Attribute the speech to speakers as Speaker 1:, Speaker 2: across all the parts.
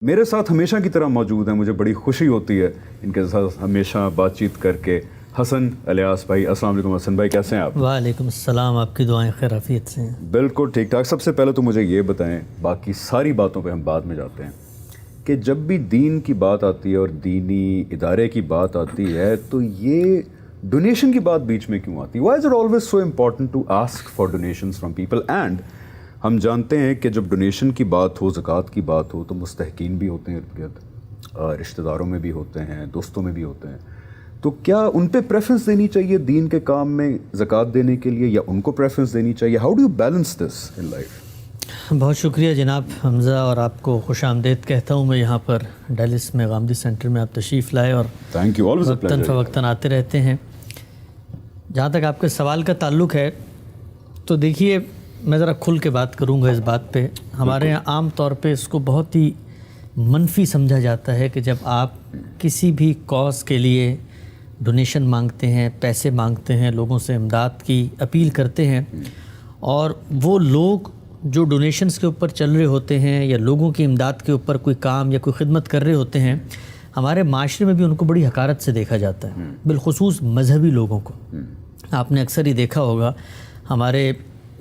Speaker 1: میرے ساتھ ہمیشہ کی طرح موجود ہیں. مجھے بڑی خوشی ہوتی ہے ان کے ساتھ ہمیشہ بات چیت کر کے. حسن الیاس بھائی، السلام علیکم. حسن بھائی کیسے ہیں آپ؟
Speaker 2: وعلیکم السلام، آپ کی دعائیں خیر عافیت سے ہیں.
Speaker 1: بالکل ٹھیک ٹھاک. سب سے پہلے تو مجھے یہ بتائیں، باقی ساری باتوں پہ ہم بعد میں جاتے ہیں، کہ جب بھی دین کی بات آتی ہے اور دینی ادارے کی بات آتی ہے تو یہ ڈونیشن کی بات بیچ میں کیوں آتی ہے؟ Why is it always so important to ask for donations from people? And ہم جانتے ہیں کہ جب ڈونیشن کی بات ہو، زکوٰۃ کی بات ہو، تو مستحقین بھی ہوتے ہیں ارد گرد، رشتہ داروں میں بھی ہوتے ہیں، دوستوں میں بھی ہوتے ہیں. تو کیا ان پہ پریفرنس دینی چاہیے دین کے کام میں زکوٰۃ دینے کے لیے، یا ان کو پریفرنس دینی چاہیے؟ How do you balance this in life?
Speaker 2: بہت شکریہ جناب حمزہ، اور آپ کو خوش آمدید کہتا ہوں میں یہاں پر ڈیلس میں غامدی سینٹر میں آپ تشریف لائے اور
Speaker 1: تھینک یو، آلویز اے
Speaker 2: وقتاً
Speaker 1: پلیزر.
Speaker 2: فوقتاً آتے رہتے ہیں. جہاں تک آپ کے سوال کا تعلق ہے تو دیکھیے، میں ذرا کھل کے بات کروں گا اس بات پہ. ہمارے یہاں عام طور پہ اس کو بہت ہی منفی سمجھا جاتا ہے کہ جب آپ کسی بھی کاز کے لیے ڈونیشن مانگتے ہیں، پیسے مانگتے ہیں، لوگوں سے امداد کی اپیل کرتے ہیں، اور وہ لوگ جو ڈونیشنز کے اوپر چل رہے ہوتے ہیں یا لوگوں کی امداد کے اوپر کوئی کام یا کوئی خدمت کر رہے ہوتے ہیں، ہمارے معاشرے میں بھی ان کو بڑی حقارت سے دیکھا جاتا ہے، بالخصوص مذہبی لوگوں کو. آپ نے اکثر ہی دیکھا ہوگا، ہمارے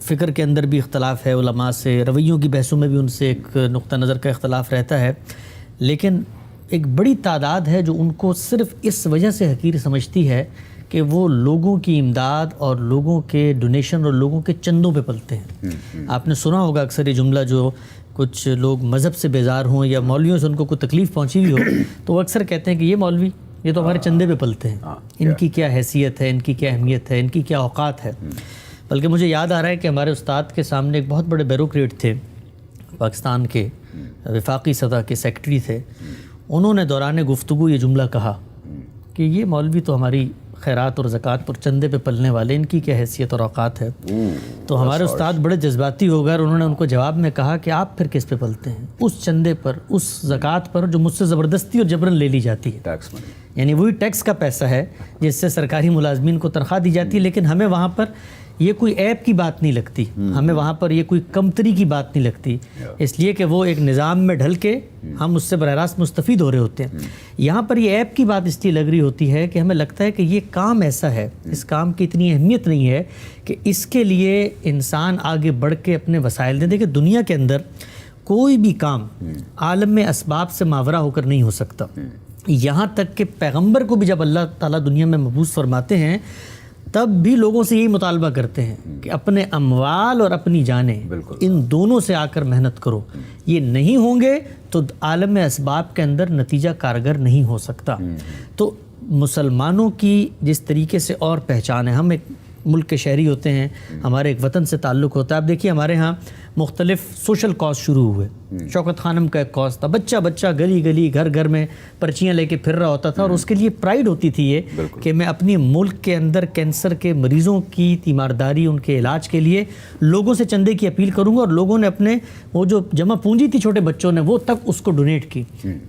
Speaker 2: فکر کے اندر بھی اختلاف ہے علماء سے، رویوں کی بحثوں میں بھی ان سے ایک نقطہ نظر کا اختلاف رہتا ہے، لیکن ایک بڑی تعداد ہے جو ان کو صرف اس وجہ سے حقیر سمجھتی ہے کہ وہ لوگوں کی امداد اور لوگوں کے ڈونیشن اور لوگوں کے چندوں پہ پلتے ہیں. آپ نے سنا ہوگا اکثر یہ جملہ، جو کچھ لوگ مذہب سے بیزار ہوں یا مولویوں سے ان کو کوئی تکلیف پہنچی ہوئی ہو تو وہ اکثر کہتے ہیں کہ یہ مولوی، یہ تو ہمارے چندے پہ پلتے ہیں، ان کی کیا حیثیت ہے، ان کی کیا اہمیت ہے، ان کی کیا اوقات ہے. بلکہ مجھے یاد آ رہا ہے کہ ہمارے استاد کے سامنے ایک بہت بڑے بیوروکریٹ تھے، پاکستان کے وفاقی سطح کے سیکرٹری تھے. انہوں نے دوران گفتگو یہ جملہ کہا کہ یہ مولوی تو ہماری خیرات اور زکوٰۃ پر چندے پہ پلنے والے، ان کی کیا حیثیت اور اوقات ہے. تو ہمارے استاد بڑے جذباتی ہو گئے اور انہوں نے ان کو جواب میں کہا کہ آپ پھر کس پہ پلتے ہیں؟ اس چندے پر، اس زکوٰۃ پر جو مجھ سے زبردستی اور جبراً لے لی جاتی ہے.
Speaker 1: ٹیکس منی،
Speaker 2: یعنی وہی ٹیکس کا پیسہ ہے جس سے سرکاری ملازمین کو تنخواہ دی جاتی ہے، لیکن ہمیں وہاں پر یہ کوئی عیب کی بات نہیں لگتی، ہمیں وہاں پر یہ کوئی کمتری کی بات نہیں لگتی، اس لیے کہ وہ ایک نظام میں ڈھل کے ہم اس سے براہ راست مستفید ہو رہے ہوتے ہیں. یہاں پر یہ عیب کی بات اس لیے لگ رہی ہوتی ہے کہ ہمیں لگتا ہے کہ یہ کام ایسا ہے، اس کام کی اتنی اہمیت نہیں ہے کہ اس کے لیے انسان آگے بڑھ کے اپنے وسائل دے. دیکھیں، دنیا کے اندر کوئی بھی کام عالم میں اسباب سے ماورا ہو کر نہیں ہو سکتا. یہاں تک کہ پیغمبر کو بھی جب اللہ تعالیٰ دنیا میں مبعوث فرماتے ہیں تب بھی لوگوں سے یہی مطالبہ کرتے ہیں کہ اپنے اموال اور اپنی جانیں، ان دونوں سے آ کر محنت کرو. یہ نہیں ہوں گے تو عالم اسباب کے اندر نتیجہ کارگر نہیں ہو سکتا. تو مسلمانوں کی جس طریقے سے اور پہچان ہے، ہم ایک ملک کے شہری ہوتے ہیں، ہمارے ایک وطن سے تعلق ہوتا ہے. اب دیکھیے، ہمارے ہاں مختلف سوشل کاز شروع ہوئے. شوکت خانم کا ایک کاز تھا، بچہ بچہ گلی گلی گھر گھر میں پرچیاں لے کے پھر رہا ہوتا تھا، اور اس کے لیے پرائیڈ ہوتی تھی یہ کہ میں اپنی ملک کے اندر کینسر کے مریضوں کی تیمارداری، ان کے علاج کے لیے لوگوں سے چندے کی اپیل کروں گا. اور لوگوں نے اپنے وہ جو جمع پونجی تھی چھوٹے بچوں نے، وہ تک اس کو ڈونیٹ کی.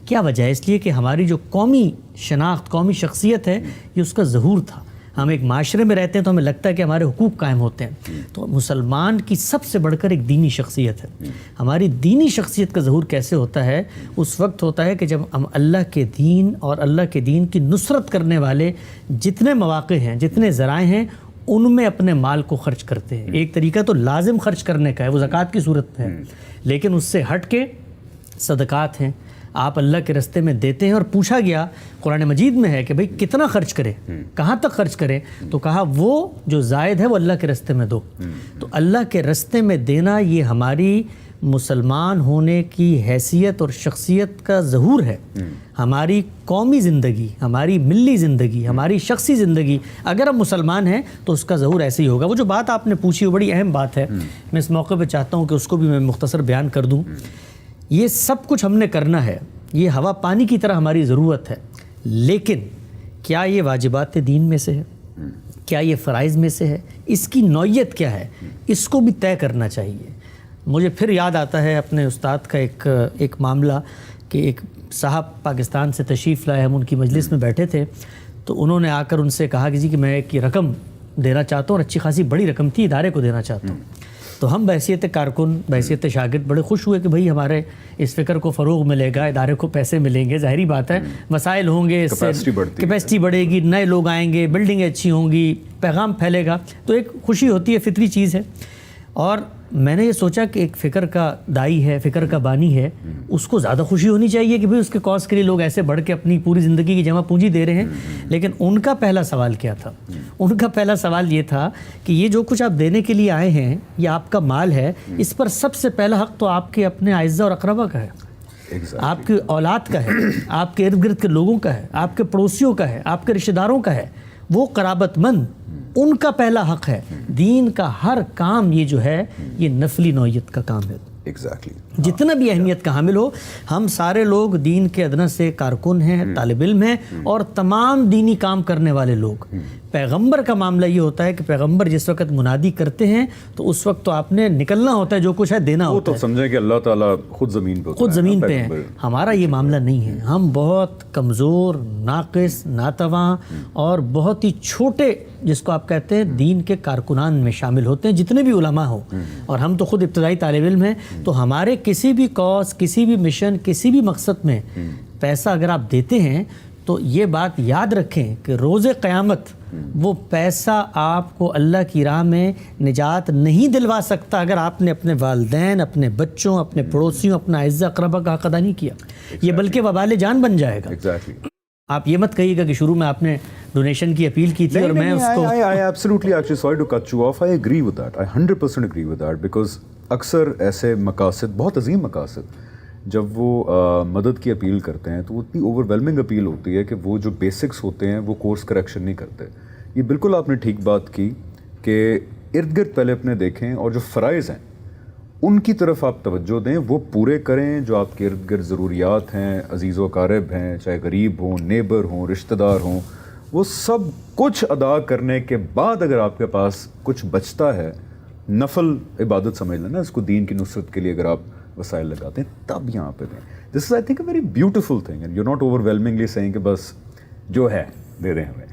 Speaker 2: کیا وجہ ہے؟ اس لیے کہ ہماری جو قومی شناخت، قومی شخصیت ہے، یہ اس کا ظہور تھا. ہم ایک معاشرے میں رہتے ہیں تو ہمیں لگتا ہے کہ ہمارے حقوق قائم ہوتے ہیں. تو مسلمان کی سب سے بڑھ کر ایک دینی شخصیت ہے. ہماری دینی شخصیت کا ظہور کیسے ہوتا ہے؟ اس وقت ہوتا ہے کہ جب ہم اللہ کے دین اور اللہ کے دین کی نصرت کرنے والے جتنے مواقع ہیں، جتنے ذرائع ہیں، ان میں اپنے مال کو خرچ کرتے ہیں. ایک طریقہ تو لازم خرچ کرنے کا ہے، وہ زکوٰۃ کی صورت ہے، لیکن اس سے ہٹ کے صدقات ہیں، آپ اللہ کے رستے میں دیتے ہیں. اور پوچھا گیا، قرآن مجید میں ہے کہ بھئی کتنا خرچ کریں، کہاں تک خرچ کریں؟ تو کہا وہ جو زائد ہے وہ اللہ کے رستے میں دو. تو اللہ کے رستے میں دینا یہ ہماری مسلمان ہونے کی حیثیت اور شخصیت کا ظہور ہے. ہماری قومی زندگی، ہماری ملی زندگی، ہماری شخصی زندگی، اگر ہم مسلمان ہیں تو اس کا ظہور ایسے ہی ہوگا. وہ جو بات آپ نے پوچھی وہ بڑی اہم بات ہے، میں اس موقع پہ چاہتا ہوں کہ اس کو بھی میں مختصر بیان کر دوں. یہ سب کچھ ہم نے کرنا ہے، یہ ہوا پانی کی طرح ہماری ضرورت ہے، لیکن کیا یہ واجبات دین میں سے ہے؟ کیا یہ فرائض میں سے ہے؟ اس کی نوعیت کیا ہے؟ اس کو بھی طے کرنا چاہیے. مجھے پھر یاد آتا ہے اپنے استاد کا ایک معاملہ کہ ایک صاحب پاکستان سے تشریف لائے، ہم ان کی مجلس میں بیٹھے تھے، تو انہوں نے آ کر ان سے کہا کہ جی کہ میں ایک رقم دینا چاہتا ہوں، اور اچھی خاصی بڑی رقم تھی، ادارے کو دینا چاہتا ہوں. تو ہم بحیثیت کارکن بحیثیت شاگرد بڑے خوش ہوئے کہ بھئی ہمارے اس فکر کو فروغ ملے گا, ادارے کو پیسے ملیں گے, ظاہری بات ہے وسائل ہوں گے, اس سے کیپیسٹی بڑھے گی, نئے لوگ آئیں گے, بلڈنگیں اچھی ہوں گی, پیغام پھیلے گا, تو ایک خوشی ہوتی ہے, فطری چیز ہے. اور میں نے یہ سوچا کہ ایک فکر کا دائی ہے, فکر کا بانی ہے, اس کو زیادہ خوشی ہونی چاہیے کہ بھئی اس کے کاز کے لیے لوگ ایسے بڑھ کے اپنی پوری زندگی کی جمع پونجی دے رہے ہیں. لیکن ان کا پہلا سوال کیا تھا؟ ان کا پہلا سوال یہ تھا کہ یہ جو کچھ آپ دینے کے لیے آئے ہیں, یہ آپ کا مال ہے, اس پر سب سے پہلا حق تو آپ کے اپنے اعزہ اور اقربا کا ہے, آپ کی اولاد کا ہے, آپ کے ارد گرد کے لوگوں کا ہے, آپ کے پڑوسیوں کا ہے, آپ کے رشتہ داروں کا ہے, وہ قرابت مند, ان کا پہلا حق ہے. دین کا ہر کام یہ جو ہے یہ نفلی نوعیت کا کام ہے. جتنا بھی اہمیت کا حامل ہو, ہم سارے لوگ دین کے ادنا سے کارکن ہیں, طالب علم ہیں, اور تمام دینی کام کرنے والے لوگ. پیغمبر کا معاملہ یہ ہوتا ہے کہ پیغمبر جس وقت منادی کرتے ہیں تو اس وقت تو آپ نے نکلنا ہوتا ہے, جو کچھ ہے دینا ہوتا ہے.
Speaker 1: تو سمجھیں کہ اللہ تعالیٰ خود زمین پہ
Speaker 2: ہیں. ہمارا یہ معاملہ نہیں ہے. ہم بہت کمزور, ناقص, ناتواں اور بہت ہی چھوٹے, جس کو آپ کہتے ہیں دین کے کارکنان میں شامل ہوتے ہیں, جتنے بھی علماء ہوں. اور ہم تو خود ابتدائی طالب علم ہیں, تو ہمارے کسی بھی کاز, کسی بھی مشن, کسی بھی مقصد میں پیسہ اگر آپ دیتے ہیں تو یہ بات یاد رکھیں کہ روز قیامت وہ پیسہ آپ کو اللہ کی راہ میں نجات نہیں دلوا سکتا اگر آپ نے اپنے والدین, اپنے بچوں, اپنے پڑوسیوں, اپنا اعزہ اقربا کا حق ادا نہیں کیا. یہ بلکہ وبال جان بن جائے گا. آپ یہ مت کہیے گا کہ شروع میں آپ نے ڈونیشن کی اپیل کی تھی اور میں اس کو
Speaker 1: I absolutely actually sorry to cut you off. I agree with that. I 100% agree with that because اکثر ایسے مقاصد, بہت عظیم مقاصد, جب وہ مدد کی اپیل کرتے ہیں تو وہ اتنی اوور ویلمنگ اپیل ہوتی ہے کہ وہ جو بیسکس ہوتے ہیں وہ کورس کریکشن نہیں کرتے. یہ بالکل آپ نے ٹھیک بات کی کہ ارد گرد پہلے اپنے دیکھیں اور جو فرائض ہیں ان کی طرف آپ توجہ دیں, وہ پورے کریں. جو آپ کے ارد گرد ضروریات ہیں, عزیز و اقارب ہیں, چاہے غریب ہوں, نیبر ہوں, رشتہ دار ہوں, وہ سب کچھ ادا کرنے کے بعد اگر آپ کے پاس کچھ بچتا ہے, نفل عبادت سمجھ لینا اس کو, دین کی نصرت کے لیے اگر آپ وسائل لگاتے ہیں, تب یہاں پہ دیں. This is I think a very beautiful thing, and you not overwhelmingly seeing کہ بس جو ہے دے دیں ہمیں.